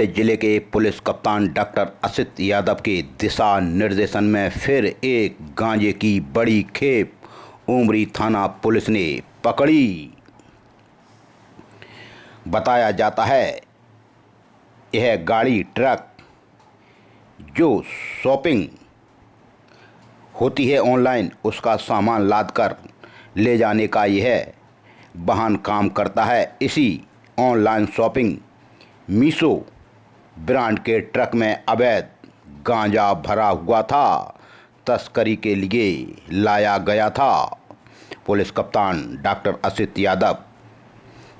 पंडित जिले के पुलिस कप्तान डॉक्टर असित यादव के दिशा निर्देशन में फिर एक गांजे की बड़ी खेप उमरी थाना पुलिस ने पकड़ी। बताया जाता है यह गाड़ी ट्रक जो शॉपिंग होती है ऑनलाइन उसका सामान लादकर ले जाने का यह वाहन काम करता है। इसी ऑनलाइन शॉपिंग मीशो ब्रांड के ट्रक में अवैध गांजा भरा हुआ था, तस्करी के लिए लाया गया था। पुलिस कप्तान डॉक्टर असित यादव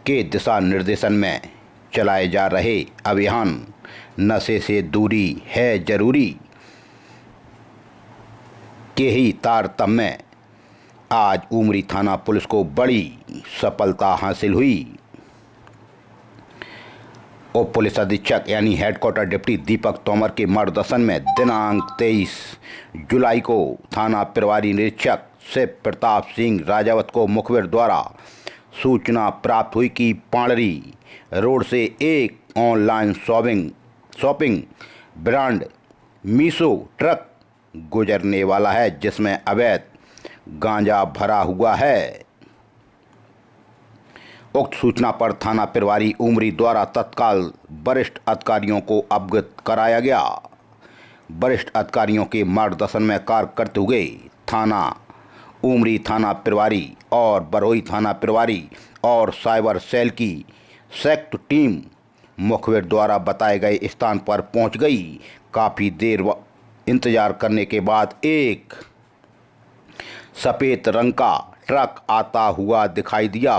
के दिशा निर्देशन में चलाए जा रहे अभियान नशे से दूरी है जरूरी के ही तारतम्य में आज उमरी थाना पुलिस को बड़ी सफलता हासिल हुई। उप पुलिस अधीक्षक यानी हेडक्वार्टर डिप्टी दीपक तोमर के मार्गदर्शन में दिनांक 23 जुलाई को थाना प्रभारी निरीक्षक शिव प्रताप सिंह राजावत को मुखबिर द्वारा सूचना प्राप्त हुई कि पांडरी रोड से एक online shopping brand Meesho truck गुजरने वाला है जिसमें अवैध गांजा भरा हुआ है। उक्त सूचना पर थाना प्रभारी उमरी द्वारा तत्काल वरिष्ठ अधिकारियों को अवगत कराया गया। वरिष्ठ अधिकारियों के मार्गदर्शन में कार्य करते हुए थाना उमरी थाना प्रभारी और बरौई थाना प्रभारी और साइबर सेल की संयुक्त टीम मुखबिर द्वारा बताए गए स्थान पर पहुंच गई। काफ़ी देर इंतजार करने के बाद एक सफ़ेद रंग का ट्रक आता हुआ दिखाई दिया।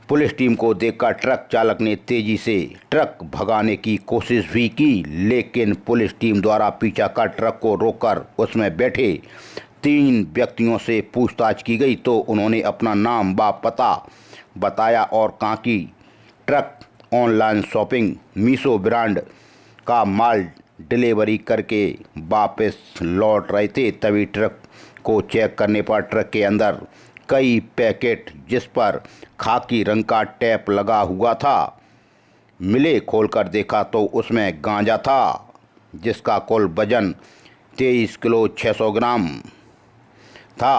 पुलिस टीम को देखकर ट्रक चालक ने तेजी से ट्रक भगाने की कोशिश भी की, लेकिन पुलिस टीम द्वारा पीछा कर ट्रक को रोककर उसमें बैठे 3 व्यक्तियों से पूछताछ की गई तो उन्होंने अपना नाम व पता बताया और कहा कि truck online shopping Meesho brand का माल डिलीवरी करके वापस लौट रहे थे। तभी ट्रक को चेक करने पर ट्रक के अंदर कई पैकेट जिस पर खाकी रंग का टैप लगा हुआ था मिले। खोलकर देखा तो उसमें गांजा था जिसका कुल वजन 23 किलो 600 ग्राम था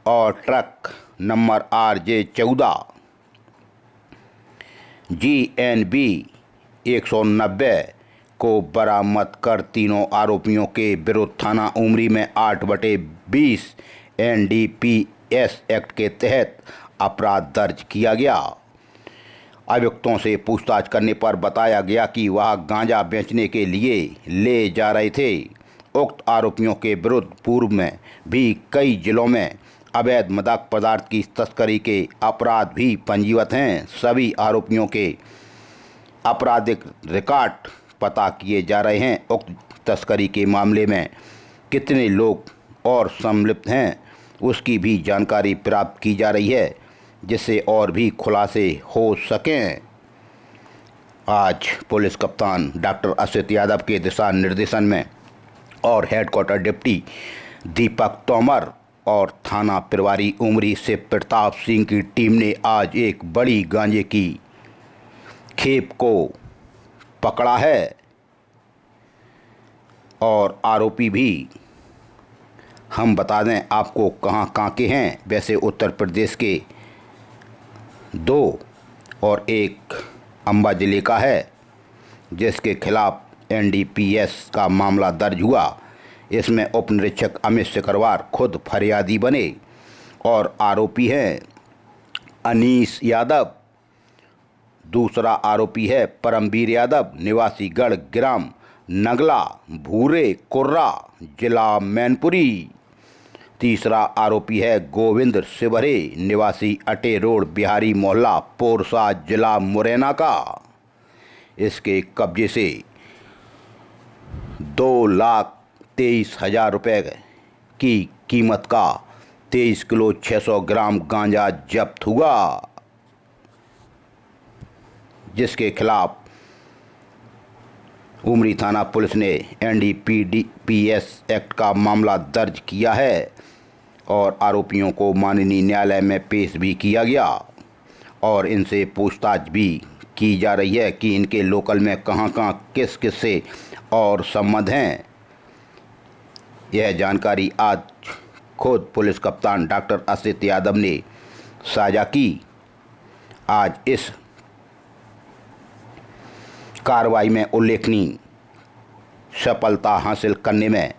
और ट्रक नंबर RJ 14 GNB 190 को बरामद कर तीनों आरोपियों के विरुद्ध थाना उमरी में 8/20 NDPS एक्ट के तहत अपराध दर्ज किया गया। अभियुक्तों से पूछताछ करने पर बताया गया कि वह गांजा बेचने के लिए ले जा रहे थे। उक्त आरोपियों के विरुद्ध पूर्व में भी कई जिलों में अवैध मादक पदार्थ की तस्करी के अपराध भी पंजीबद्ध हैं। सभी आरोपियों के आपराधिक रिकॉर्ड पता किए जा रहे हैं। उक्त तस्करी के मामले में कितने लोग और सम्मिलित हैं उसकी भी जानकारी प्राप्त की जा रही है जिससे और भी खुलासे हो सकें। आज पुलिस कप्तान डॉक्टर असित यादव के दिशा निर्देशन में और हेडक्वार्टर डिप्टी दीपक तोमर और थाना प्रभारी उमरी से प्रताप सिंह की टीम ने आज एक बड़ी गांजे की खेप को पकड़ा है और आरोपी भी हम बता दें आपको कहाँ के हैं। वैसे उत्तर प्रदेश के 2 और एक अंबा जिले का है जिसके खिलाफ NDPS का मामला दर्ज हुआ। इसमें उप निरीक्षक अमित सिकरवार खुद फरियादी बने और आरोपी हैं अनीस यादव। दूसरा आरोपी है परमवीर यादव निवासी गढ़ ग्राम नगला भूरे कुर्रा जिला मैनपुरी। तीसरा आरोपी है गोविंद शिवरे निवासी अटे रोड बिहारी मोहल्ला पोरसा जिला मुरैना का। इसके कब्जे से 2,23,000 रुपये की कीमत का 23 किलो 600 ग्राम गांजा जब्त हुआ जिसके खिलाफ उमरी थाना पुलिस ने NDPS एक्ट का मामला दर्ज किया है और आरोपियों को माननीय न्यायालय में पेश भी किया गया और इनसे पूछताछ भी की जा रही है कि इनके लोकल में कहां कहां किस किस से और संबंध हैं। यह जानकारी आज खुद पुलिस कप्तान डॉक्टर असित यादव ने साझा की। आज इस कार्रवाई में उल्लेखनीय सफलता हासिल करने में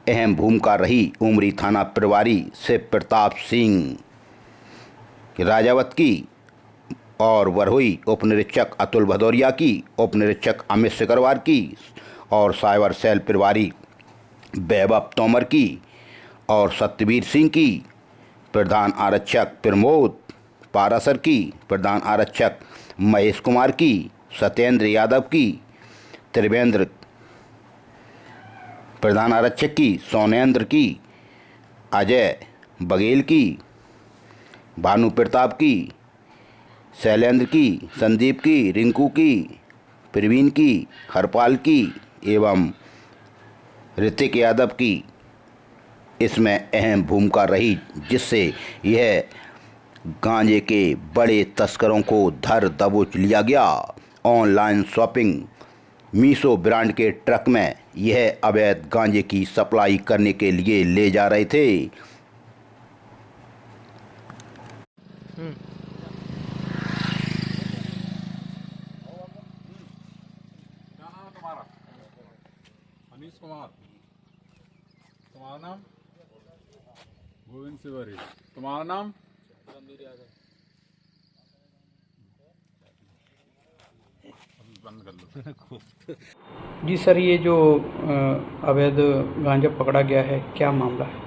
अहम भूमिका रही उमरी थाना प्रभारी शिव प्रताप सिंह राजावत की और वरहुई उप निरीक्षक अतुल भदौरिया की, उप निरीक्षक अमित सिकरवार की और साइबर सेल प्रभारी वैभव तोमर की और सत्यवीर सिंह की, प्रधान आरक्षक प्रमोद पारासर की, प्रधान आरक्षक महेश कुमार की, सत्येंद्र यादव की, त्रिवेंद्र प्रधान आरक्षक की, सोनेंद्र की, अजय बघेल की, भानु प्रताप की, शैलेंद्र की, संदीप की, रिंकू की, प्रवीण की, हरपाल की एवं ऋतिक यादव की इसमें अहम भूमिका रही, जिससे यह गांजे के बड़े तस्करों को धर दबोच लिया गया। ऑनलाइन शॉपिंग मीशो ब्रांड के ट्रक में यह अवैध गांजे की सप्लाई करने के लिए ले जा रहे थे। क्या नाम है तुम्हारा? अनीश कुमार। तुम्हारा नाम? गोविंद सिवरी। तुम्हारा नाम? बंद कर लो। जी सर, ये जो अवैध गांजा पकड़ा गया है, क्या मामला है?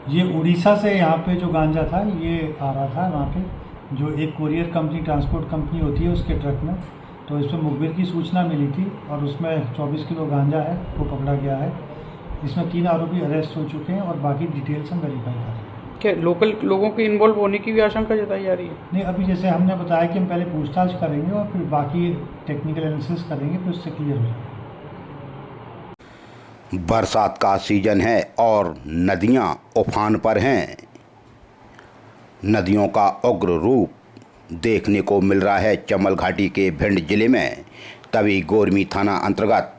ये उड़ीसा से यहाँ पे जो गांजा था ये आ रहा था वहाँ पे, जो एक कोरियर कंपनी ट्रांसपोर्ट कंपनी होती है उसके ट्रक में। तो इसमें मुखबिर की सूचना मिली थी और उसमें 24 किलो गांजा है वो पकड़ा गया है। इसमें 3 आरोपी अरेस्ट हो चुके हैं और बाकी डिटेल्स हम वेरीफाई कर रहे हैं। क्या लोकल लोगों के इन्वॉल्व होने की भी आशंका जताई जा रही है? नहीं, अभी जैसे हमने बताया कि हम पहले पूछताछ करेंगे और फिर बाकी टेक्निकल एनालिसिस करेंगे, फिर उससे क्लियर हो जाएगा। बरसात का सीजन है और नदियां उफान पर हैं। नदियों का उग्र रूप देखने को मिल रहा है चमल घाटी के भिंड जिले में। तभी गोरमी थाना अंतर्गत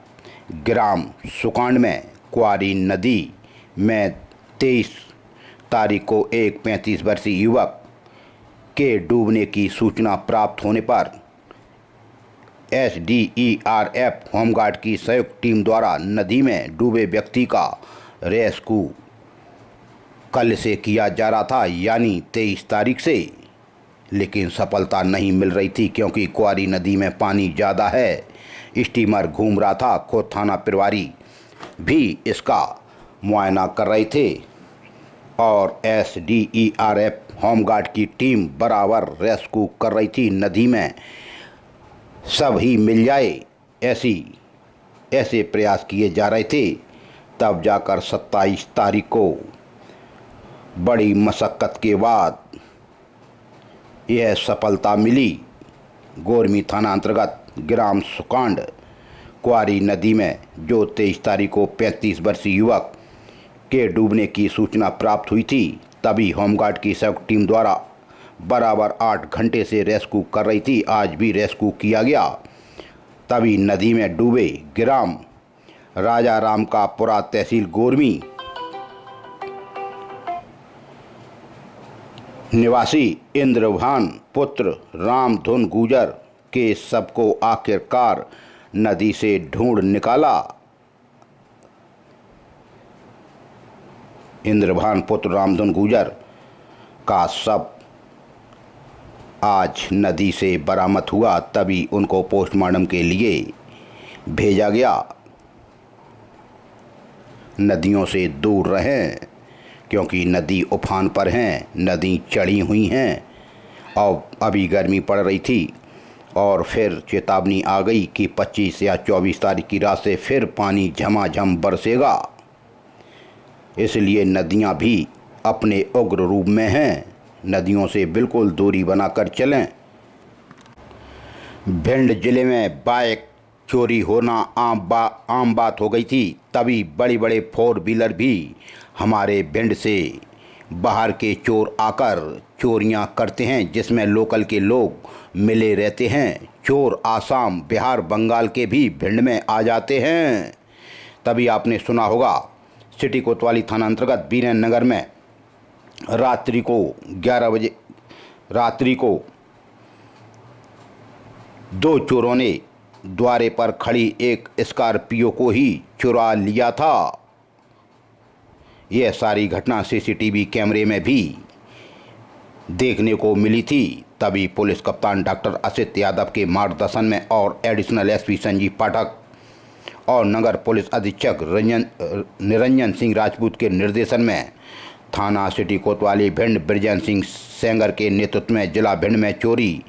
ग्राम सुकांड में क्वारी नदी में 23 तारीख को एक 35 वर्षीय युवक के डूबने की सूचना प्राप्त होने पर SDERF होमगार्ड की संयुक्त टीम द्वारा नदी में डूबे व्यक्ति का रेस्क्यू कल से किया जा रहा था, यानी 23 तारीख से, लेकिन सफलता नहीं मिल रही थी क्योंकि क्वारी नदी में पानी ज़्यादा है। स्टीमर घूम रहा था। खुद थाना प्रभारी भी इसका मुआयना कर रहे थे और SDERF होमगार्ड की टीम बराबर रेस्क्यू कर रही थी। नदी में सब ही मिल जाए ऐसे प्रयास किए जा रहे थे। तब जाकर 27 तारीख को बड़ी मशक्क़त के बाद यह सफलता मिली। गोरमी थाना अंतर्गत ग्राम सुकांड क्वारी नदी में जो 23 तारीख को 35 वर्षीय युवक के डूबने की सूचना प्राप्त हुई थी, तभी होमगार्ड की संयुक्त टीम द्वारा बराबर 8 घंटे से रेस्क्यू कर रही थी। आज भी रेस्क्यू किया गया। तभी नदी में डूबे ग्राम राजा राम का पुरा तहसील गोरमी निवासी इंद्रभान पुत्र रामधुन गुजर के सबको आखिरकार नदी से ढूंढ निकाला। इंद्रभान पुत्र रामधुन गुजर का शव आज नदी से बरामद हुआ। तभी उनको पोस्टमार्टम के लिए भेजा गया। नदियों से दूर रहें क्योंकि नदी उफान पर हैं, नदी चढ़ी हुई हैं और अभी गर्मी पड़ रही थी और फिर चेतावनी आ गई कि 25 या 24 तारीख की रात से फिर पानी झमाझम बरसेगा। इसलिए नदियां भी अपने उग्र रूप में हैं। नदियों से बिल्कुल दूरी बनाकर चलें। भिंड जिले में बाइक चोरी होना आम बात हो गई थी। तभी बड़े बड़े 4 व्हीलर भी हमारे भिंड से बाहर के चोर आकर चोरियां करते हैं, जिसमें लोकल के लोग मिले रहते हैं। चोर आसाम, बिहार, बंगाल के भी भिंड में आ जाते हैं। तभी आपने सुना होगा सिटी कोतवाली थाना अंतर्गत बीरेन नगर में रात्रि को 11 बजे दो चोरों ने द्वारे पर खड़ी एक स्कॉर्पियो को ही चुरा लिया था। यह सारी घटना सीसीटीवी कैमरे में भी देखने को मिली थी। तभी पुलिस कप्तान डॉक्टर असित यादव के मार्गदर्शन में और एडिशनल एसपी संजीव पाठक और नगर पुलिस अधीक्षक निरंजन सिंह राजपूत के निर्देशन में थाना सिटी कोतवाली भिंड ब्रजेंद्र सिंह सेंगर के नेतृत्व में जिला भिंड में चोरी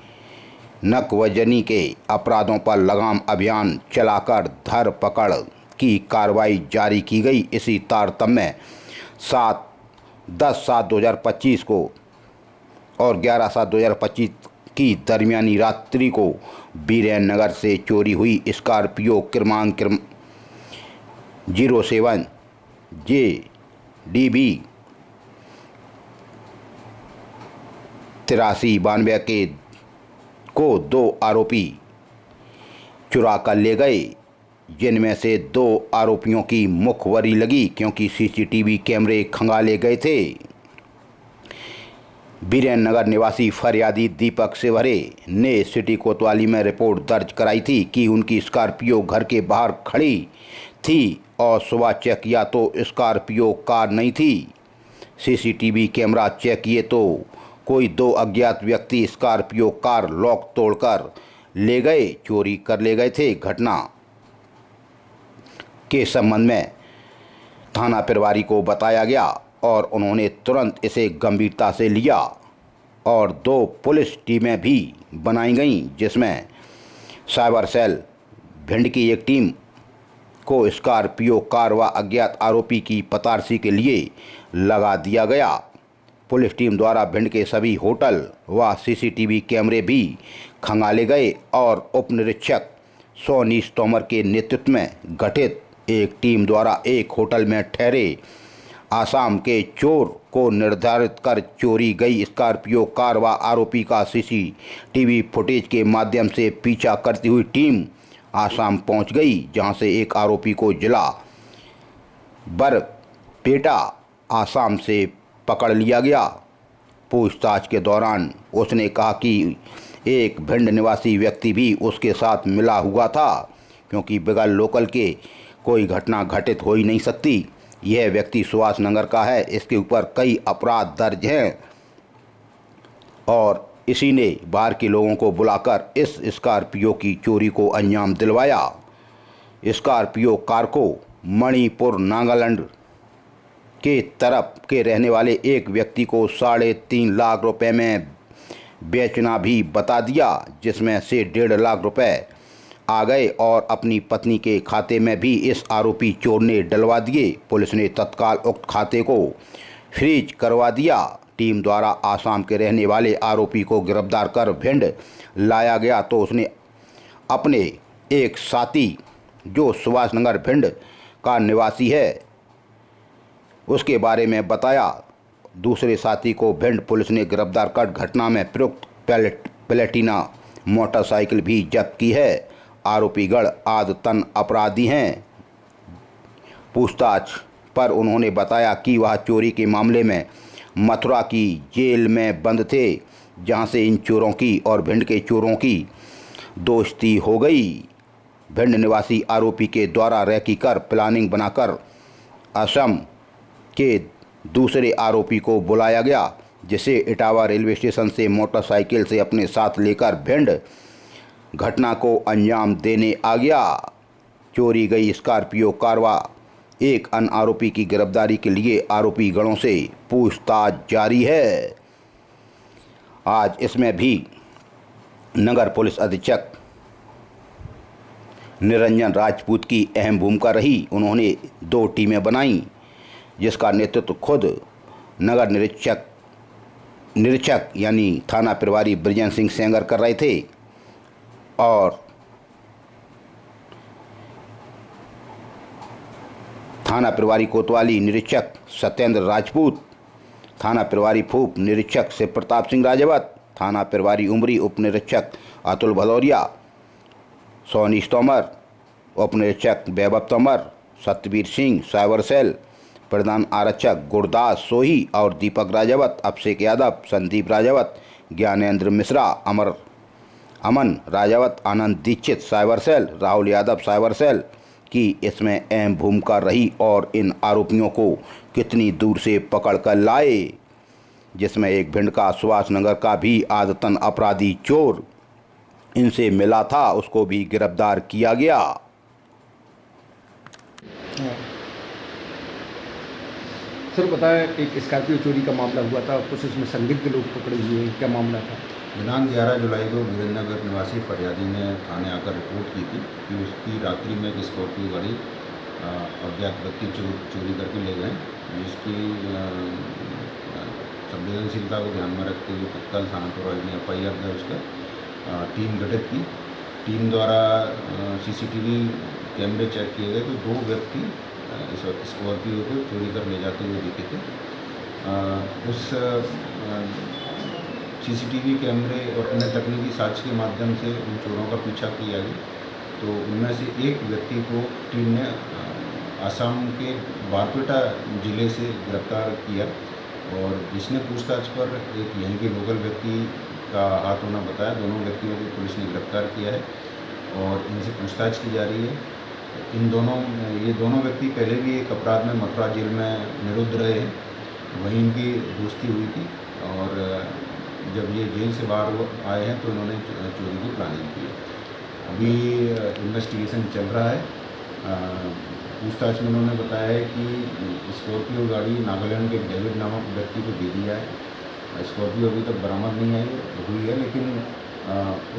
नकवजनी के अपराधों पर लगाम अभियान चलाकर धर पकड़ की कार्रवाई जारी की गई। इसी तारतम्य 10/7/2025 को और 11/7/2025 की दरमियानी रात्रि को बीरेन नगर से चोरी हुई स्कॉर्पियो क्रमांक 07 JDB 8392 को 2 आरोपी चुरा कर ले गए, जिनमें से 2 आरोपियों की मुखबरी लगी क्योंकि सीसीटीवी कैमरे खंगाले गए थे। बीरेन नगर निवासी फरियादी दीपक सेवरे ने सिटी कोतवाली में रिपोर्ट दर्ज कराई थी कि उनकी स्कॉर्पियो घर के बाहर खड़ी थी और सुबह चेक किया तो स्कॉर्पियो कार नहीं थी। सीसीटीवी कैमरा चेक किए तो कोई 2 अज्ञात व्यक्ति स्कॉर्पियो कार लॉक तोड़कर ले गए, चोरी कर ले गए थे। घटना के संबंध में थाना प्रभारी को बताया गया और उन्होंने तुरंत इसे गंभीरता से लिया और 2 पुलिस टीमें भी बनाई गईं, जिसमें साइबर सेल भिंड की एक टीम को स्कॉर्पियो कार व अज्ञात आरोपी की पतारसी के लिए लगा दिया गया। पुलिस टीम द्वारा भिंड के सभी होटल व सीसीटीवी कैमरे भी खंगाले गए और उप निरीक्षक सोनीश तोमर के नेतृत्व में गठित एक टीम द्वारा एक होटल में ठहरे आसाम के चोर को निर्धारित कर चोरी गई स्कॉर्पियो कार व आरोपी का सीसीटीवी फुटेज के माध्यम से पीछा करती हुई टीम आसाम पहुंच गई, जहां से एक आरोपी को जिला बरपेटा आसाम से पकड़ लिया गया। पूछताछ के दौरान उसने कहा कि एक भिंड निवासी व्यक्ति भी उसके साथ मिला हुआ था, क्योंकि बगैर लोकल के कोई घटना घटित हो ही नहीं सकती। यह व्यक्ति सुभाष नगर का है, इसके ऊपर कई अपराध दर्ज हैं और इसी ने बाहर के लोगों को बुलाकर इस स्कॉर्पियो की चोरी को अंजाम दिलवाया। स्कॉर्पियो कार को मणिपुर नागालैंड के तरफ के रहने वाले एक व्यक्ति को 3.5 लाख रुपए में बेचना भी बता दिया, जिसमें से 1.5 लाख रुपए आ गए और अपनी पत्नी के खाते में भी इस आरोपी चोर ने डलवा दिए। पुलिस ने तत्काल उक्त खाते को फ्रीज करवा दिया। टीम द्वारा आसाम के रहने वाले आरोपी को गिरफ्तार कर भिंड लाया गया तो उसने अपने एक साथी जो सुभाष नगर भिंड का निवासी है उसके बारे में बताया। दूसरे साथी को भिंड पुलिस ने गिरफ्तार कर घटना में प्रयुक्त प्लेटिना मोटरसाइकिल भी जब्त की है। आरोपीगण आदतन अपराधी हैं। पूछताछ पर उन्होंने बताया कि वह चोरी के मामले में मथुरा की जेल में बंद थे, जहां से इन चोरों की और भिंड के चोरों की दोस्ती हो गई। भिंड निवासी आरोपी के द्वारा रैकी कर प्लानिंग बनाकर असम के दूसरे आरोपी को बुलाया गया, जिसे इटावा रेलवे स्टेशन से मोटरसाइकिल से अपने साथ लेकर भिंड घटना को अंजाम देने आ गया। चोरी गई स्कॉर्पियो कारवा एक अन्य आरोपी की गिरफ्तारी के लिए आरोपी गणों से पूछताछ जारी है। आज इसमें भी नगर पुलिस अधीक्षक निरंजन राजपूत की अहम भूमिका रही। उन्होंने 2 टीमें बनाई, जिसका नेतृत्व खुद नगर निरीक्षक यानी थाना प्रभारी ब्रजेंद्र सिंह सेंगर कर रहे थे और थाना प्रभारी कोतवाली निरीक्षक सत्येंद्र राजपूत, थाना प्रभारी फूप निरीक्षक शिव प्रताप सिंह राजावत, थाना प्रभारी उमरी उप निरीक्षक अतुल भदौरिया, सोनीश तोमर, उप निरीक्षक वैभव तोमर, सत्यवीर सिंह साइबर सेल, प्रधान आरक्षक गुरदास सोही और Deepak Rajawat, Abhishek Yadav, Sandeep Rajawat, Gyanendra Mishra, Aman Rajawat, Anand Dixit cyber cell, Rahul Yadav cyber cell की इसमें अहम भूमिका रही और इन आरोपियों को कितनी दूर से पकड़ कर लाए, जिसमें एक भिंड का सुभाष नगर का भी आदतन अपराधी चोर इनसे मिला था, उसको भी गिरफ्तार किया गया। सर बताया एक स्कॉर्पियो चोरी का मामला हुआ था, कुछ उसमें संदिग्ध लोग पकड़े हुए हैं, क्या मामला था? दिनांक 11 जुलाई को वीरेंद्रनगर निवासी फरियादी ने थाने आकर रिपोर्ट की थी कि उसकी रात्रि में एक स्कॉर्पियो गाड़ी अज्ञात व्यक्ति चोरी करके ले गए, जिसकी संवेदनशीलता को ध्यान में रखते हुए तत्काल थाना प्रभारी ने FIR दर्ज कर टीम गठित की। टीम द्वारा CCTV कैमरे चेक किए गए तो 2 व्यक्ति इस स्कॉर्पियो को चोरी कर ले जाते हुए दिखे थे। उस CCTV कैमरे और अन्य तकनीकी साक्ष्य के माध्यम से उन चोरों का पीछा किया गया, तो उनमें से एक व्यक्ति को टीम ने आसाम के बारपेटा ज़िले से गिरफ्तार किया और जिसने पूछताछ पर एक यहीं के लोकल व्यक्ति का हाथ होना बताया। दोनों व्यक्तियों को पुलिस ने गिरफ्तार किया है और इनसे पूछताछ की जा रही है। ये दोनों व्यक्ति पहले भी एक अपराध में मथुरा जेल में निरुद्ध रहे हैं, वहीं इनकी दोस्ती हुई थी और जब ये जेल से बाहर आए हैं तो इन्होंने चोरी की प्लानिंग की है। अभी इन्वेस्टिगेशन चल रहा है। पूछताछ में उन्होंने बताया है कि स्कॉर्पियो गाड़ी नागालैंड के डेविड नामक व्यक्ति को दे दिया है। स्कॉर्पियो अभी तक बरामद नहीं हुई है, लेकिन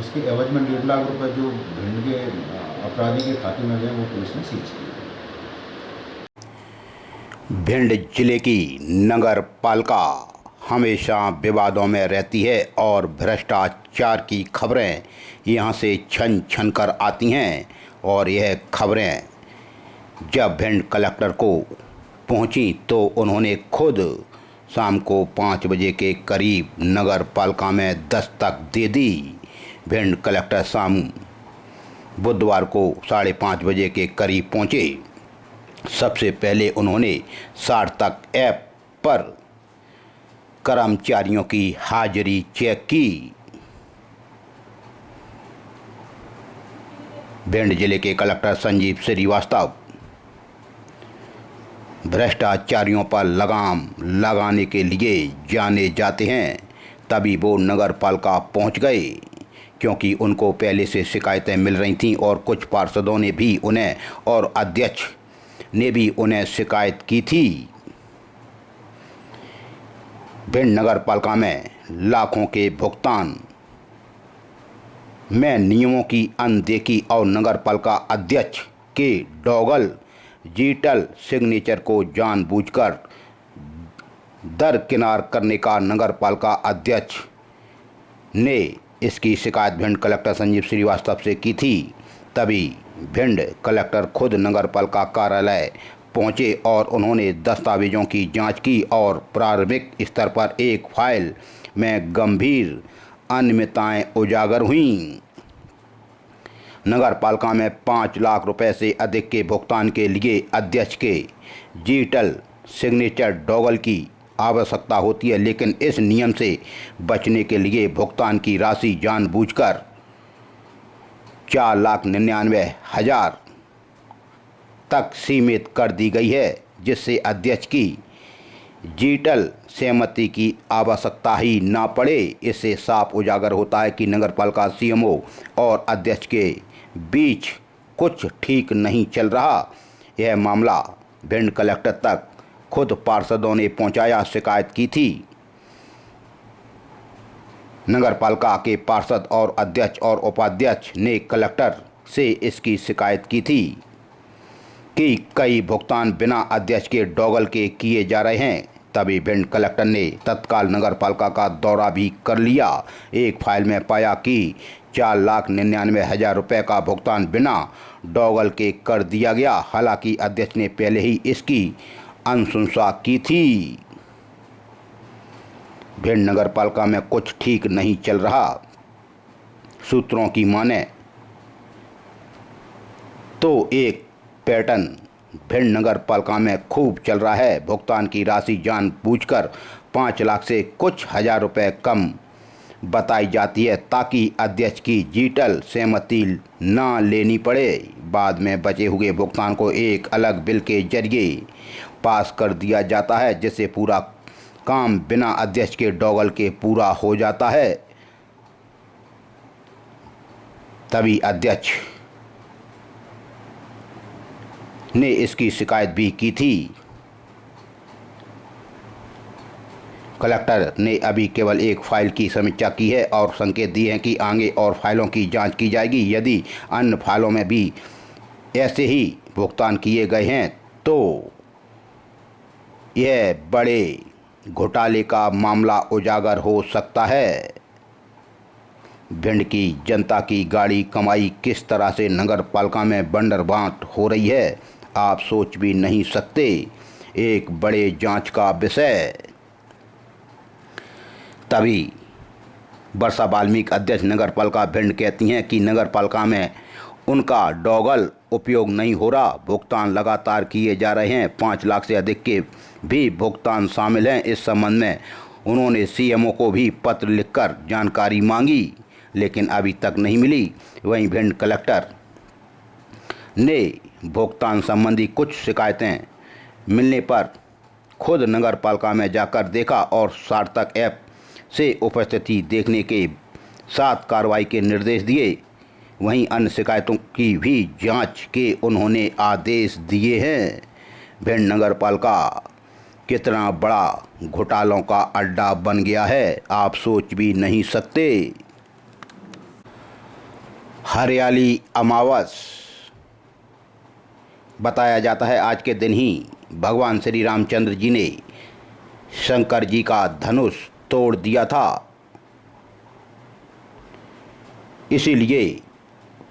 उसके एवज में 1.5 लाख रुपए जो भिंड के अपराधी के खाते में गए वो पुलिस ने सीज किए। भिंड जिले की नगर पालिका हमेशा विवादों में रहती है और भ्रष्टाचार की खबरें यहाँ से छन छन कर आती हैं और यह खबरें जब भिंड कलेक्टर को पहुँची तो उन्होंने खुद शाम को 5 बजे के करीब नगर पालिका में दस्तक दे दी। भिंड कलेक्टर शाम बुधवार को 5:30 बजे के करीब पहुँचे। सबसे पहले उन्होंने सार्थक ऐप पर कर्मचारियों की हाजिरी चेक की। भिंड जिले के कलेक्टर संजीव श्रीवास्तव भ्रष्टाचारियों पर लगाम लगाने के लिए जाने जाते हैं, तभी वो नगर पालिका पहुँच गए क्योंकि उनको पहले से शिकायतें मिल रही थीं और कुछ पार्षदों ने भी उन्हें और अध्यक्ष ने भी उन्हें शिकायत की थी। भिंड नगर पालिका में लाखों के भुगतान में नियमों की अनदेखी और नगर पालिका अध्यक्ष के डोगल डिजिटल सिग्नेचर को जानबूझकर दरकिनार करने का नगर पालिका अध्यक्ष ने इसकी शिकायत भिंड कलेक्टर संजीव श्रीवास्तव से की थी। तभी भिंड कलेक्टर खुद नगर पालिका कार्यालय पहुंचे और उन्होंने दस्तावेजों की जांच की और प्रारंभिक स्तर पर एक फाइल में गंभीर अनियमितताएं उजागर हुईं। नगर पालिका में 5 लाख रुपए से अधिक के भुगतान के लिए अध्यक्ष के डिजिटल सिग्नेचर डोगल की आवश्यकता होती है, लेकिन इस नियम से बचने के लिए भुगतान की राशि जानबूझकर 4,99,000 तक सीमित कर दी गई है, जिससे अध्यक्ष की डिजिटल सहमति की आवश्यकता ही ना पड़े। इससे साफ उजागर होता है कि नगरपालिका CMO और अध्यक्ष के बीच कुछ ठीक नहीं चल रहा। यह मामला भिंड कलेक्टर तक खुद पार्षदों ने पहुंचाया, शिकायत की थी। नगरपालिका के पार्षद और अध्यक्ष और उपाध्यक्ष ने कलेक्टर से इसकी शिकायत की थी कि कई भुगतान बिना अध्यक्ष के डोगल के किए जा रहे हैं। तभी भिंड कलेक्टर ने तत्काल नगरपालिका का दौरा भी कर लिया। एक फाइल में पाया कि 4,99,000 रुपये का भुगतान बिना डोगल के कर दिया गया। हालांकि अध्यक्ष ने पहले ही इसकी अनुशंसा की थी। भिंड नगर पालिका में कुछ ठीक नहीं चल रहा। सूत्रों की माने तो एक पैटर्न भिंड नगर पालिका में खूब चल रहा है। भुगतान की राशि जानबूझकर 5 लाख से कुछ हजार रुपए कम बताई जाती है ताकि अध्यक्ष की डिजिटल सहमति न लेनी पड़े। बाद में बचे हुए भुगतान को एक अलग बिल के जरिए पास कर दिया जाता है, जिससे पूरा काम बिना अध्यक्ष के डॉगल के पूरा हो जाता है। तभी अध्यक्ष ने इसकी शिकायत भी की थी। कलेक्टर ने अभी केवल एक फाइल की समीक्षा की है और संकेत दिए हैं कि आगे और फाइलों की जांच की जाएगी। यदि अन्य फाइलों में भी ऐसे ही भुगतान किए गए हैं तो यह बड़े घोटाले का मामला उजागर हो सकता है। भिंड की जनता की गाड़ी कमाई किस तरह से नगर पालिका में बंदरबांट हो रही है, आप सोच भी नहीं सकते। एक बड़े जांच का विषय। तभी वर्षा वाल्मीकि अध्यक्ष नगर पालिका भिंड कहती हैं कि नगर पालिका में उनका डॉगल उपयोग नहीं हो रहा। भुगतान लगातार किए जा रहे हैं। 5 लाख से अधिक के भी भुगतान शामिल हैं। इस संबंध में उन्होंने सीएमओ को भी पत्र लिखकर जानकारी मांगी, लेकिन अभी तक नहीं मिली। वहीं भिंड कलेक्टर ने भुगतान संबंधी कुछ शिकायतें मिलने पर खुद नगर पालिका में जाकर देखा और सार्थक ऐप से उपस्थिति देखने के साथ कार्रवाई के निर्देश दिए। वहीं अन्य शिकायतों की भी जांच के उन्होंने आदेश दिए हैं। भिंड नगर पालिका कितना बड़ा घोटालों का अड्डा बन गया है, आप सोच भी नहीं सकते। हरियाली अमावस बताया जाता है आज के दिन ही भगवान श्री रामचंद्र जी ने शंकर जी का धनुष तोड़ दिया था। इसीलिए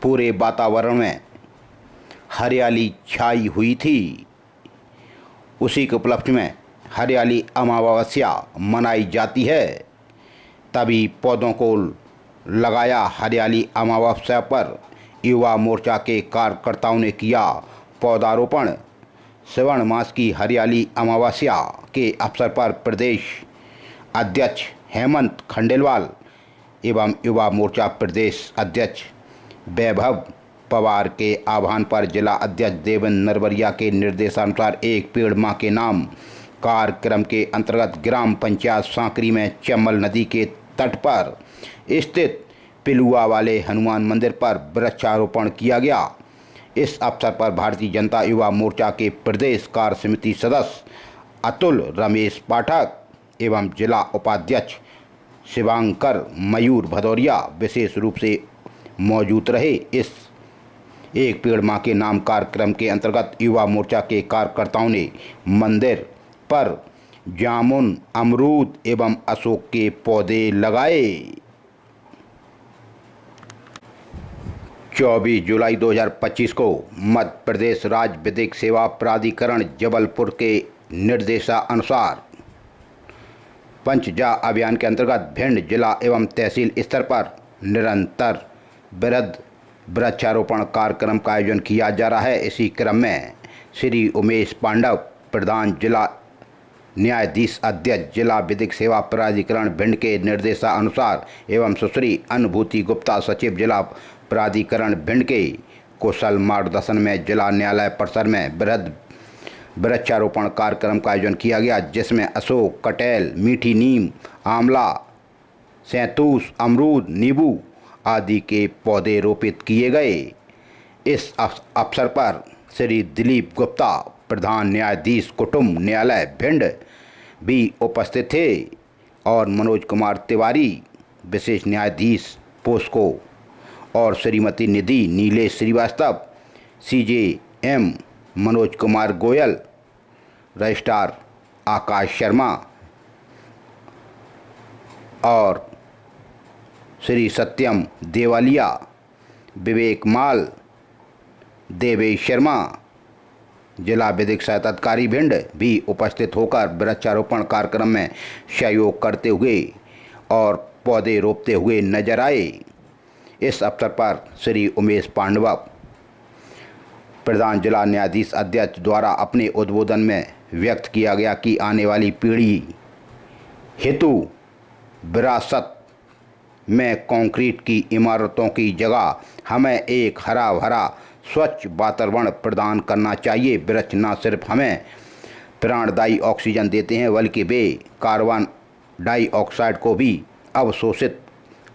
पूरे वातावरण में हरियाली छाई हुई थी। उसी के उपलक्ष्य में हरियाली अमावस्या मनाई जाती है। तभी पौधों को लगाया। हरियाली अमावस्या पर युवा मोर्चा के कार्यकर्ताओं ने किया पौधारोपण। श्रावण मास की हरियाली अमावस्या के अवसर पर प्रदेश अध्यक्ष हेमंत खंडेलवाल एवं युवा मोर्चा प्रदेश अध्यक्ष वैभव पवार के आह्वान पर जिला अध्यक्ष देवेंद्र नरवरिया के निर्देशानुसार एक पेड़ मां के नाम कार्यक्रम के अंतर्गत ग्राम पंचायत सांकरी में चम्बल नदी के तट पर स्थित पिलुआ वाले हनुमान मंदिर पर वृक्षारोपण किया गया। इस अवसर पर भारतीय जनता युवा मोर्चा के प्रदेश कार्य समिति सदस्य अतुल रमेश पाठक एवं जिला उपाध्यक्ष शिवांकर मयूर भदौरिया विशेष रूप से मौजूद रहे। इस एक पेड़ मां के नाम कार्यक्रम के अंतर्गत युवा मोर्चा के कार्यकर्ताओं ने मंदिर पर जामुन, अमरूद एवं अशोक के पौधे लगाए। 24 जुलाई 2025 को मध्य प्रदेश राज्य विधिक सेवा प्राधिकरण जबलपुर के निर्देशानुसार पंचजा अभियान के अंतर्गत भिंड जिला एवं तहसील स्तर पर निरंतर वृहद वृक्षारोपण कार्यक्रम का आयोजन किया जा रहा है। इसी क्रम में श्री उमेश पांडव प्रधान जिला न्यायाधीश अध्यक्ष जिला विधिक सेवा प्राधिकरण भिंड के निर्देशानुसार एवं सुश्री अनुभूति गुप्ता सचिव जिला प्राधिकरण भिंड के कुशल मार्गदर्शन में जिला न्यायालय परिसर में वृहद वृक्षारोपण कार्यक्रम का आयोजन किया गया, जिसमें अशोक, कटेल, मीठी नीम, आंवला, सैंतूस, अमरूद, नींबू आदि के पौधे रोपित किए गए। इस अवसर पर श्री दिलीप गुप्ता प्रधान न्यायाधीश कुटुंब न्यायालय भिंड भी उपस्थित थे और मनोज कुमार तिवारी विशेष न्यायाधीश पोस्को और श्रीमती निधि नीलेश श्रीवास्तव, CJM मनोज कुमार गोयल, रजिस्ट्रार आकाश शर्मा और श्री सत्यम देवालिया, विवेक माल, देवेश शर्मा, जिला विधिक सहायता अधिकारी भिंड भी उपस्थित होकर वृक्षारोपण कार्यक्रम में सहयोग करते हुए और पौधे रोपते हुए नजर आए। इस अवसर पर श्री उमेश पांडवा प्रधान जिला न्यायाधीश अध्यक्ष द्वारा अपने उद्बोधन में व्यक्त किया गया कि आने वाली पीढ़ी हेतु विरासत में कंक्रीट की इमारतों की जगह हमें एक हरा भरा स्वच्छ वातावरण प्रदान करना चाहिए। वृक्ष न सिर्फ हमें प्राणदायी ऑक्सीजन देते हैं बल्कि वे कार्बन डाइऑक्साइड को भी अवशोषित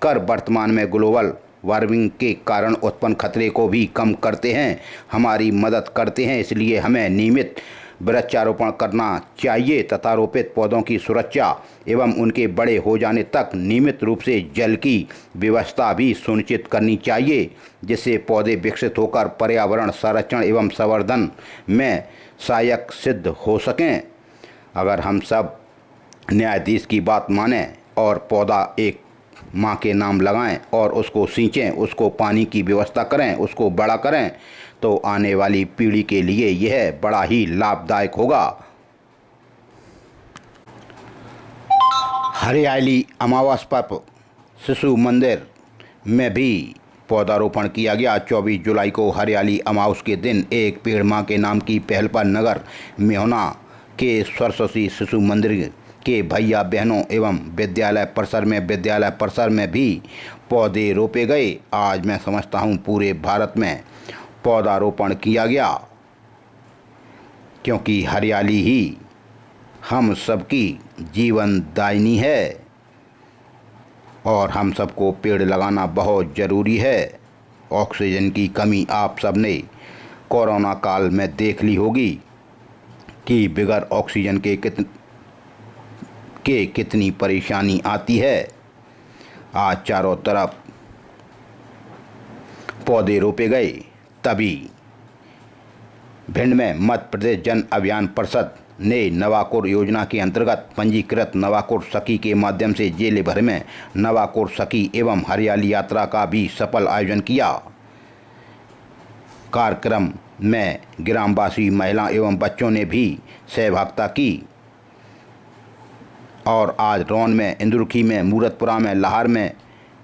कर वर्तमान में ग्लोबल वार्मिंग के कारण उत्पन्न खतरे को भी कम करते हैं, हमारी मदद करते हैं। इसलिए हमें नियमित वृक्षारोपण करना चाहिए तथा रोपित पौधों की सुरक्षा एवं उनके बड़े हो जाने तक नियमित रूप से जल की व्यवस्था भी सुनिश्चित करनी चाहिए, जिससे पौधे विकसित होकर पर्यावरण संरक्षण एवं संवर्धन में सहायक सिद्ध हो सकें। अगर हम सब न्यायाधीश की बात मानें और पौधा एक माँ के नाम लगाएं और उसको सींचें, उसको पानी की व्यवस्था करें, उसको बड़ा करें, तो आने वाली पीढ़ी के लिए यह बड़ा ही लाभदायक होगा। हरियाली अमावस पर शिशु मंदिर में भी पौधारोपण किया गया। 24 जुलाई को हरियाली अमावस के दिन एक पेड़ माँ के नाम की पहल पर नगर मेहना के सरस्वती शिशु मंदिर के भैया बहनों एवं विद्यालय परिसर में भी पौधे रोपे गए। आज मैं समझता हूँ पूरे भारत में पौधारोपण किया गया, क्योंकि हरियाली ही हम सबकी जीवनदायिनी है और हम सबको पेड़ लगाना बहुत ज़रूरी है। ऑक्सीजन की कमी आप सबने कोरोना काल में देख ली होगी कि बगैर ऑक्सीजन के कितनी परेशानी आती है। आज चारों तरफ पौधे रोपे गए। तभी भिंड में मध्य प्रदेश जन अभियान परिषद ने नवाकोर योजना के अंतर्गत पंजीकृत नवाकोर सखी के माध्यम से जिले भर में नवाकोर सखी एवं हरियाली यात्रा का भी सफल आयोजन किया। कार्यक्रम में ग्रामवासी महिला एवं बच्चों ने भी सहभागिता की और आज रौन में, इंद्रुखी में, मूरतपुरा में, लाहर में,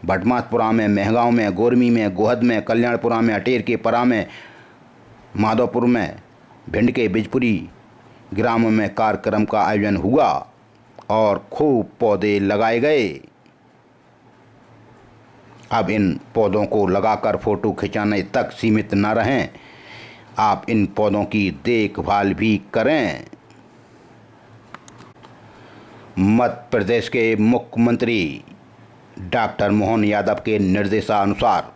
भटमासपुरा में, महगांव में, गोरमी में, गोहद में, कल्याणपुरा में, अटेर के परा में, माधोपुर में, भिंड के बिजपुरी ग्रामों में कार्यक्रम का आयोजन हुआ और खूब पौधे लगाए गए। अब इन पौधों को लगाकर फोटो खिंचाने तक सीमित न रहें, आप इन पौधों की देखभाल भी करें। मध्य प्रदेश के मुख्यमंत्री डॉक्टर मोहन यादव के निर्देशानुसार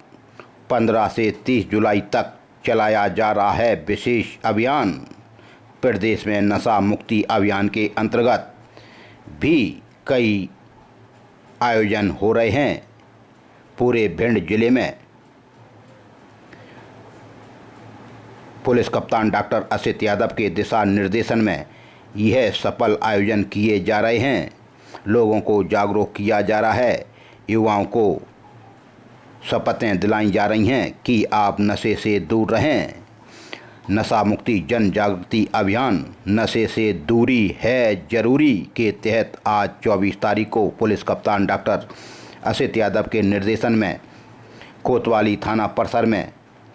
15 से 30 जुलाई तक चलाया जा रहा है विशेष अभियान। प्रदेश में नशा मुक्ति अभियान के अंतर्गत भी कई आयोजन हो रहे हैं। पूरे भिंड जिले में पुलिस कप्तान डॉक्टर असित यादव के दिशा निर्देशन में यह सफल आयोजन किए जा रहे हैं। लोगों को जागरूक किया जा रहा है, युवाओं को शपथें दिलाई जा रही हैं कि आप नशे से दूर रहें। नशा मुक्ति जन जागृति अभियान नशे से दूरी है जरूरी के तहत आज 24 तारीख को पुलिस कप्तान डॉक्टर असित यादव के निर्देशन में कोतवाली थाना परिसर में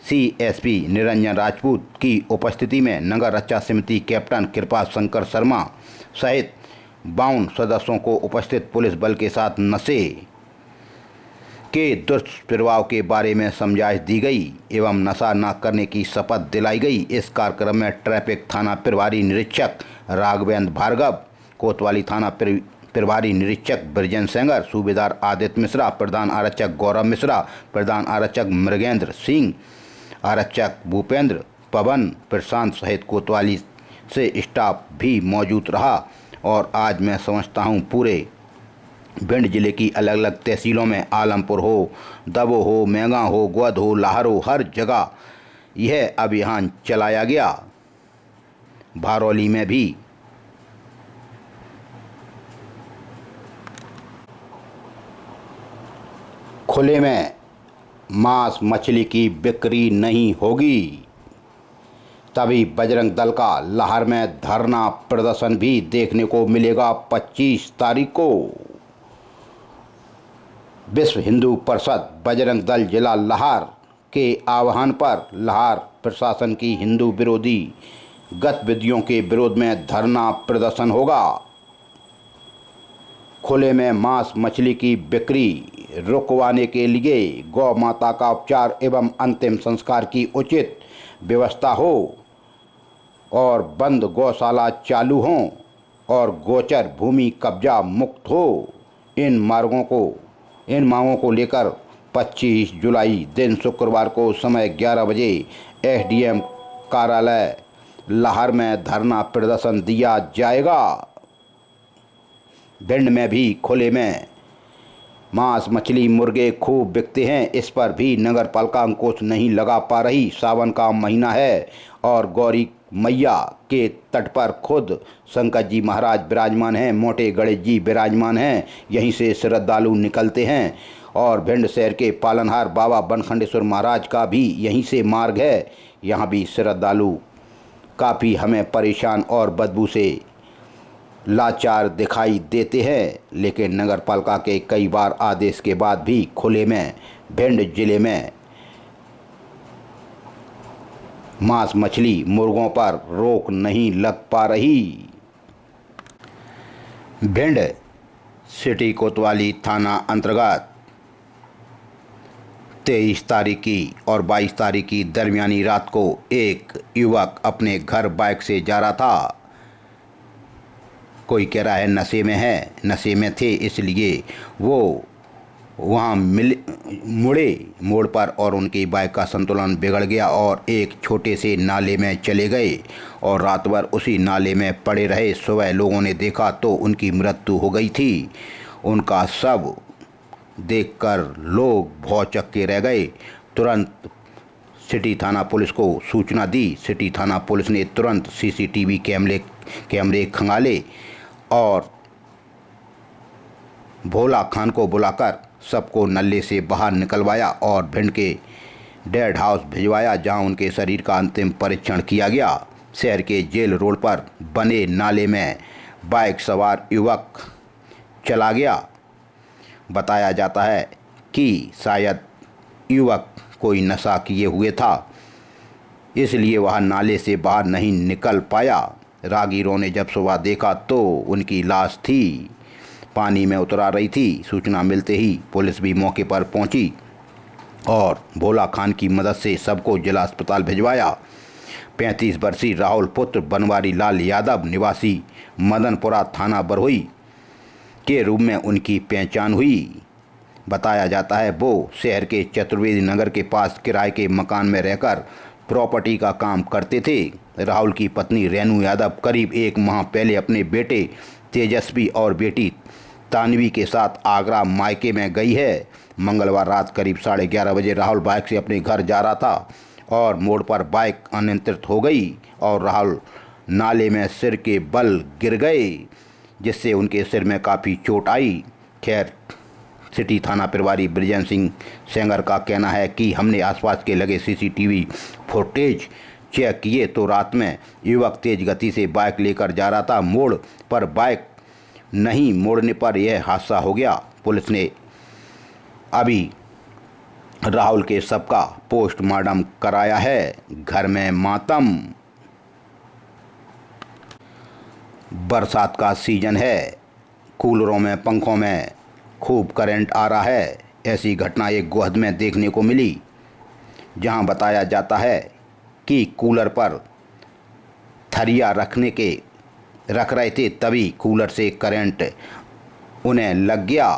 CSP निरंजन राजपूत की उपस्थिति में नगर रक्षा समिति कैप्टन कृपा शंकर शर्मा सहित 52 सदस्यों को उपस्थित पुलिस बल के साथ नशे के दुष्प्रभाव के बारे में समझाइश दी गई एवं नशा न करने की शपथ दिलाई गई। इस कार्यक्रम में ट्रैफिक थाना प्रभारी निरीक्षक राघवेंद्र भार्गव, कोतवाली थाना प्रभारी निरीक्षक ब्रजेंद्र सेंगर, सूबेदार आदित्य मिश्रा, प्रधान आरक्षक गौरव मिश्रा, प्रधान आरक्षक मृगेंद्र सिंह, आरक्षक भूपेंद्र, पवन, प्रशांत सहित कोतवाली से स्टाफ भी मौजूद रहा। और आज मैं समझता हूँ पूरे भिंड जिले की अलग अलग तहसीलों में, आलमपुर हो, दबो हो, मेंगा हो, गोद हो, लाहर हो, हर जगह यह अभियान चलाया गया। भारौली में भी खुले में मांस मछली की बिक्री नहीं होगी। तभी बजरंग दल का लाहौर में धरना प्रदर्शन भी देखने को मिलेगा 25 तारीख को। विश्व हिंदू परिषद बजरंग दल जिला लाहौर के आह्वान पर लाहौर प्रशासन की हिंदू विरोधी गतिविधियों के विरोध में धरना प्रदर्शन होगा। खुले में मांस मछली की बिक्री रुकवाने के लिए गौ माता का उपचार एवं अंतिम संस्कार की उचित व्यवस्था हो और बंद गौशाला चालू हों और गोचर भूमि कब्जा मुक्त हो। इन मांगों को लेकर 25 जुलाई दिन शुक्रवार को समय 11 बजे एसडीएम कार्यालय लाहौर में धरना प्रदर्शन दिया जाएगा। भिंड में भी खुले में मांस मछली मुर्गे खूब बिकते हैं, इस पर भी नगर पालिका अंकुश नहीं लगा पा रही। सावन का महीना है और गौरी मैया के तट पर खुद शंकर जी महाराज विराजमान हैं, मोटे गणेश जी विराजमान हैं। यहीं से श्रद्धालु निकलते हैं और भिंड शहर के पालनहार बाबा बनखंडेश्वर महाराज का भी यहीं से मार्ग है। यहाँ भी श्रद्धालु काफ़ी हमें परेशान और बदबू से लाचार दिखाई देते हैं, लेकिन नगर पालिका के कई बार आदेश के बाद भी खुले में भिंड जिले में मांस मछली मुर्गों पर रोक नहीं लग पा रही। भिंड सिटी कोतवाली थाना अंतर्गत 23 तारीख की और 22 तारीख की दरमियानी रात को एक युवक अपने घर बाइक से जा रहा था। कोई कह रहा है नशे में थे, इसलिए वो वहाँ मोड़ पर और उनकी बाइक का संतुलन बिगड़ गया और एक छोटे से नाले में चले गए और रात भर उसी नाले में पड़े रहे। सुबह लोगों ने देखा तो उनकी मृत्यु हो गई थी। उनका शव देखकर लोग भौचक्के रह गए। तुरंत सिटी थाना पुलिस को सूचना दी। सिटी थाना पुलिस ने तुरंत सीसीटीवी कैमरे खंगाले और भोला खान को बुलाकर सबको नल्ले से बाहर निकलवाया और भिंड के डेड हाउस भिजवाया, जहां उनके शरीर का अंतिम परीक्षण किया गया। शहर के जेल रोड पर बने नाले में बाइक सवार युवक चला गया। बताया जाता है कि शायद युवक कोई नशा किए हुए था, इसलिए वह नाले से बाहर नहीं निकल पाया। राहगीरों ने जब सुबह देखा तो उनकी लाश थी, पानी में उतरा रही थी। सूचना मिलते ही पुलिस भी मौके पर पहुंची और भोला खान की मदद से सबको जिला अस्पताल भिजवाया। 35 वर्षीय राहुल पुत्र बनवारी लाल यादव निवासी मदनपुरा थाना बरहुई के रूप में उनकी पहचान हुई। बताया जाता है वो शहर के चतुर्वेदी नगर के पास किराए के मकान में रहकर प्रॉपर्टी का काम करते थे। राहुल की पत्नी रेनू यादव करीब 1 माह पहले अपने बेटे तेजस्वी और बेटी तानवी के साथ आगरा मायके में गई है। मंगलवार रात करीब 11:30 बजे राहुल बाइक से अपने घर जा रहा था और मोड़ पर बाइक अनियंत्रित हो गई और राहुल नाले में सिर के बल गिर गए, जिससे उनके सिर में काफ़ी चोट आई। खैर, सिटी थाना प्रभारी ब्रिजेंद्र सिंह सेंगर का कहना है कि हमने आसपास के लगे सीसीटीवी फुटेज चेक किए तो रात में युवक तेज गति से बाइक लेकर जा रहा था। मोड़ पर बाइक नहीं मोड़ने पर यह हादसा हो गया। पुलिस ने अभी राहुल के शव का पोस्टमार्टम कराया है। घर में मातम। बरसात का सीजन है, कूलरों में पंखों में खूब करंट आ रहा है। ऐसी घटना एक गोहद में देखने को मिली, जहां बताया जाता है कि कूलर पर थरिया रख रहे थे, तभी कूलर से करंट उन्हें लग गया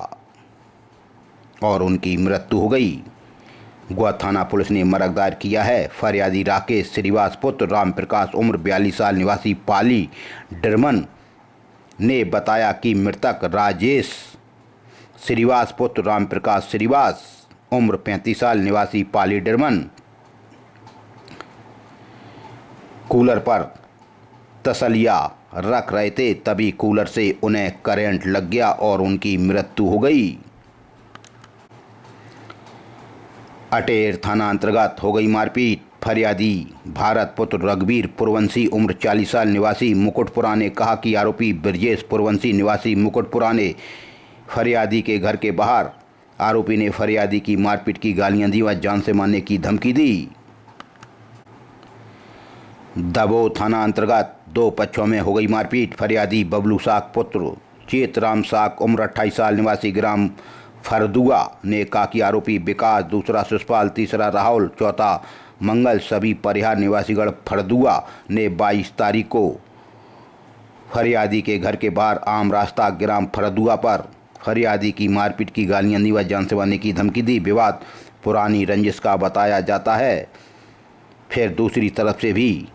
और उनकी मृत्यु हो गई। गोहद थाना पुलिस ने मर्ग दायर किया है। फरियादी राकेश श्रीवास पुत्र रामप्रकाश उम्र 42 साल निवासी पाली डरमन ने बताया कि मृतक राजेश श्रीवास पुत्र रामप्रकाश श्रीवास उम्र 35 साल निवासी पाली डरमन कूलर पर तसलिया रख रहे थे, तभी कूलर से उन्हें करंट लग गया और उनकी मृत्यु हो गई। अटेर थाना अंतर्गत हो गई मारपीट। फरियादी भारत पुत्र रघुवीर पुरवंशी उम्र 40 साल निवासी मुकुटपुरा ने कहा कि आरोपी ब्रजेश पुरवंशी निवासी मुकुटपुरा ने फरियादी के घर के बाहर आरोपी ने फरियादी की मारपीट की, गालियां दी व जान से मारने की धमकी दी। दबोह थाना अंतर्गत दो पक्षों में हो गई मारपीट। फरियादी बबलू साक पुत्र चेतराम साक उम्र 28 साल निवासी ग्राम फरदुआ ने कहा कि आरोपी विकास, दूसरा शिषपाल, तीसरा राहुल, चौथा मंगल सभी परिहार निवासीगढ़ फरदुआ ने 22 तारीख को फरियादी के घर के बाहर आम रास्ता ग्राम फरदुआ पर फरियादी की मारपीट की, गालियां दी व जान से मारने की धमकी दी। विवाद पुरानी रंजिश का बताया जाता है। फिर दूसरी तरफ से भी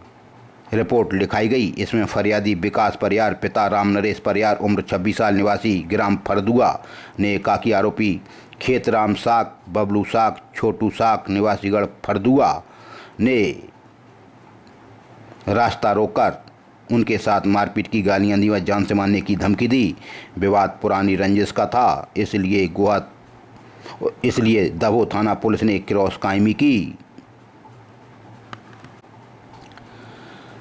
रिपोर्ट लिखाई गई। इसमें फरियादी विकास परियार पिता राम नरेश परियार उम्र 26 साल निवासी ग्राम फरदुआ ने कहा कि आरोपी खेतराम साक, बबलू साक, छोटू साक निवासीगढ़ फरदुआ ने रास्ता रोककर उनके साथ मारपीट की, गालियां दी व जान से मारने की धमकी दी। विवाद पुरानी रंजिश का था, इसलिए दबोह थाना पुलिस ने क्रॉस कायमी की।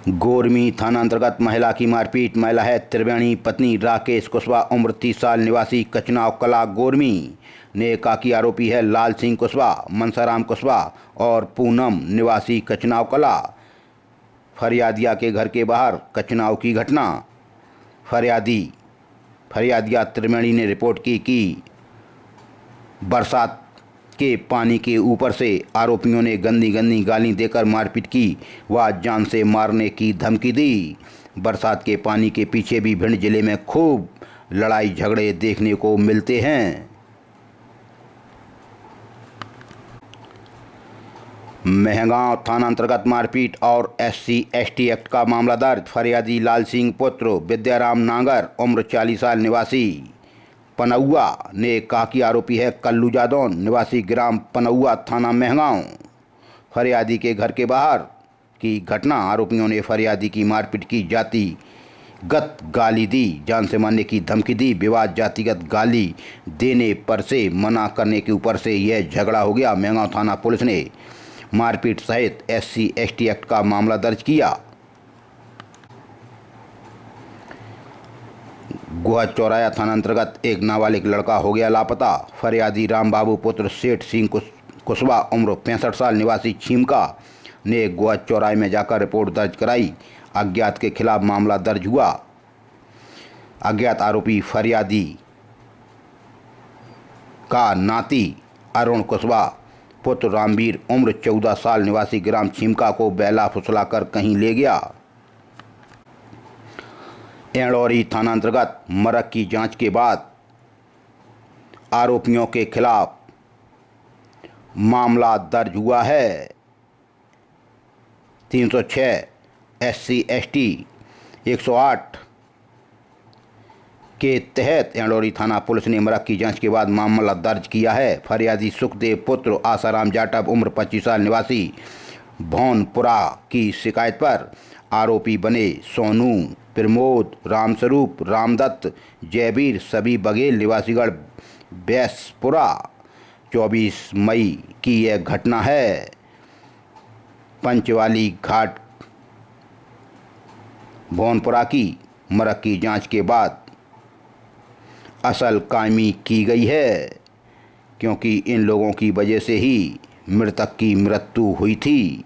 गोरमी थाना अंतर्गत महिला की मारपीट। महिला है त्रिवेणी पत्नी राकेश कुशवाहा उम्र 30 साल निवासी कचनाव कला गोरमी ने कहा कि आरोपी है लाल सिंह कुशवाहा, मनसाराम कुशवाहा और पूनम निवासी कचनाव कला। फरियादिया के घर के बाहर कचनाव की घटना। फरियादिया त्रिवेणी ने रिपोर्ट की कि बरसात के पानी के ऊपर से आरोपियों ने गंदी गाली देकर मारपीट की व जान से मारने की धमकी दी। बरसात के पानी के पीछे भी भिंड जिले में खूब लड़ाई झगड़े देखने को मिलते हैं। महगांव थाना अंतर्गत मारपीट और SC/ST एक्ट का मामला दर्ज। फरियादी लाल सिंह पुत्र विद्याराम नागर उम्र 40 साल निवासी पनौआ ने कहा कि आरोपी है कल्लू जादौन निवासी ग्राम पनौआ थाना महगांव। फरियादी के घर के बाहर की घटना। आरोपियों ने फरियादी की मारपीट की, जातिगत गाली दी, जान से मारने की धमकी दी। विवाद जातिगत गाली देने पर से मना करने के ऊपर से यह झगड़ा हो गया। महगांव थाना पुलिस ने मारपीट सहित SC/ST एक्ट का मामला दर्ज किया। गुहा चौराया थाना अंतर्गत एक नाबालिग लड़का हो गया लापता। फरियादी रामबाबू पुत्र सेठ सिंह कुशवाहा उम्र 65 साल निवासी छीमका ने गुहा चौराहे में जाकर रिपोर्ट दर्ज कराई। अज्ञात के खिलाफ मामला दर्ज हुआ। अज्ञात आरोपी फरियादी का नाती अरुण कुशवाहा पुत्र रामवीर उम्र 14 साल निवासी ग्राम छीमका को बेला फुसलाकर कहीं ले गया। एड़ौरी थाना अंतर्गत मरक की जांच के बाद आरोपियों के खिलाफ मामला दर्ज हुआ है। 306 SC/ST 108 के तहत एड़ौरी थाना पुलिस ने मरक की जांच के बाद मामला दर्ज किया है। फरियादी सुखदेव पुत्र आसाराम जाटव उम्र 25 साल निवासी भौनपुरा की शिकायत पर आरोपी बने सोनू, प्रमोद, रामस्वरूप, रामदत्त, जयवीर सभी बघेल निवासीगढ़ बैसपुरा। 24 मई की यह घटना है। पंचवाली घाट भौनपुरा की मरक की जांच के बाद असल कायमी की गई है, क्योंकि इन लोगों की वजह से ही मृतक की मृत्यु हुई थी।